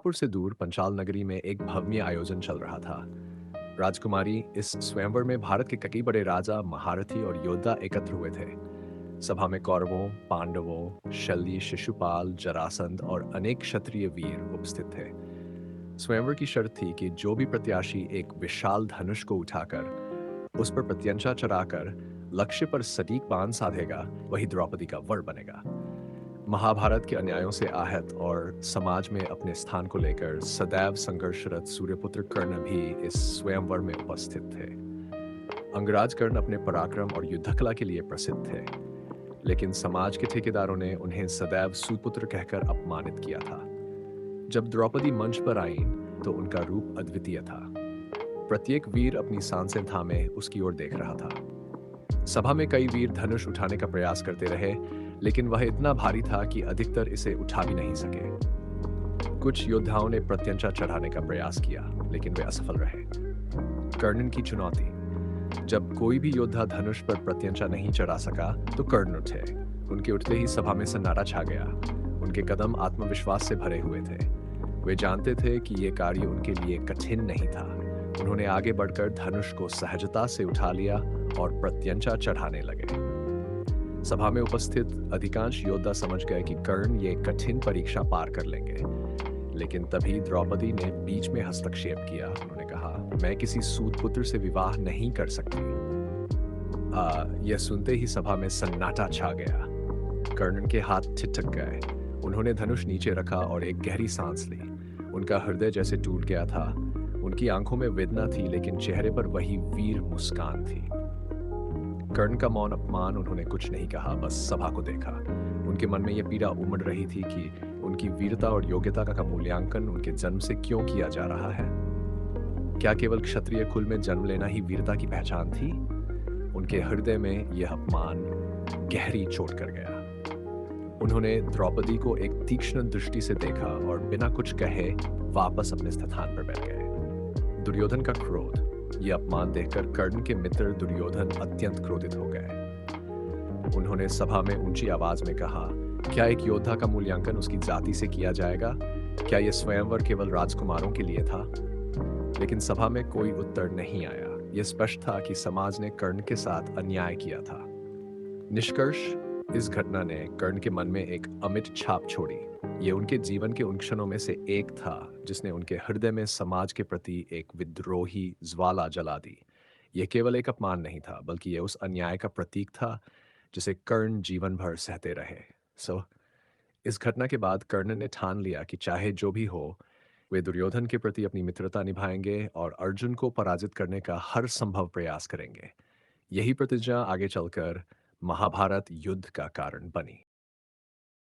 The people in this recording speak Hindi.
पुर से दूर पंचाल नगरी में एक भव्य आयोजन चल रहा था। राजकुमारी इस स्वयंवर में भारत के कई बड़े राजा, महारथी और योद्धा एकत्र हुए थे। सभा में कौरवों, पांडवों, शल्य, शिशुपाल, जरासंध और अनेक क्षत्रिय वीर उपस्थित थे। स्वयंवर की शर्त थी कि जो भी प्रत्याशी एक विशाल धनुष को उठाकर उस पर प्रत्यंचा चढ़ाकर लक्ष्य पर सटीक बाण साधेगा, वही द्रौपदी का वर बनेगा। महाभारत के अन्यायों से आहत और समाज में अपने स्थान को लेकर सदैव संघर्षरत सूर्यपुत्र कर्ण भी इस स्वयंवर में उपस्थित थे। अंगराज कर्ण अपने पराक्रम और युद्धकला के लिए प्रसिद्ध थे, लेकिन समाज के ठेकेदारों ने उन्हें सदैव सुपुत्र कहकर अपमानित किया था। जब द्रौपदी मंच पर आईं, तो उनका रूप अद्वितीय था। प्रत्येक वीर अपनी सांसें थामे उसकी ओर देख रहा था। सभा में कई वीर धनुष उठाने का प्रयास करते रहे, लेकिन वह इतना भारी था कि अधिकतर इसे उठा भी नहीं सके। कुछ योद्धाओं ने प्रत्यंचा चढ़ाने का प्रयास किया, लेकिन वे असफल रहे। कर्णन की चुनौती। जब कोई भी योद्धा धनुष पर प्रत्यंचा नहीं चढ़ा सका, तो कर्ण उठे। उनके उठते ही सभा में सन्नाटा छा गया। उनके कदम आत्मविश्वास से भरे हुए थे। वे जानते थे कि यह कार्य उनके लिए कठिन नहीं था। उन्होंने आगे बढ़कर धनुष को सहजता से उठा लिया और प्रत्यंचा चढ़ाने लगे। सभा में उपस्थित अधिकांश योद्धा समझ गए कि कर्ण ये कठिन परीक्षा पार कर लेंगे, लेकिन तभी द्रौपदी ने बीच में हस्तक्षेप किया। उन्होंने कहा, मैं किसी सूत पुत्र से विवाह नहीं कर सकती। यह सुनते ही सभा में सन्नाटा छा गया। कर्ण के हाथ ठिठक गए। उन्होंने धनुष नीचे रखा और एक गहरी सांस ली। उनका हृदय जैसे टूट गया था। उनकी आंखों में वेदना थी, लेकिन चेहरे पर वही वीर मुस्कान थी। कर्ण का मौन अपमान, उन्होंने कुछ नहीं कहा, बस सभा को देखा। उनके मन में यह पीड़ा उमड़ रही थी कि उनकी वीरता और योग्यता का मूल्यांकन उनके जन्म से क्यों किया जा रहा है। क्या केवल क्षत्रिय कुल में जन्म लेना ही वीरता की पहचान थी? उनके हृदय में यह अपमान गहरी चोट कर गया। उन्होंने द्रौपदी को एक तीक्ष्ण दृष्टि से देखा और बिना कुछ कहे वापस अपने स्थान पर बैठ गए। दुर्योधन का क्रोध। यह अपमान देखकर कर्ण के मित्र दुर्योधन अत्यंत क्रोधित हो गए। उन्होंने सभा में ऊंची आवाज में कहा, क्या एक योद्धा का मूल्यांकन उसकी जाति से किया जाएगा? क्या यह स्वयंवर केवल राजकुमारों के लिए था? लेकिन सभा में कोई उत्तर नहीं आया। यह स्पष्ट था कि समाज ने कर्ण के साथ अन्याय किया था। निष्कर्ष, इस घटना ने कर्ण के मन में एक अमिट छाप छोड़ी। ये उनके जीवन के उन क्षणों में से एक था जिसने उनके हृदय में समाज के प्रति एक विद्रोही ज्वाला जला दी। यह केवल एक अपमान नहीं था, बल्कि यह उस अन्याय का प्रतीक था जिसे कर्ण जीवन भर सहते रहे। इस घटना के बाद कर्ण ने ठान लिया कि चाहे जो भी हो, वे दुर्योधन के प्रति अपनी मित्रता निभाएंगे और अर्जुन को पराजित करने का हर संभव प्रयास करेंगे। यही प्रतिज्ञा आगे चलकर महाभारत युद्ध का कारण बनी।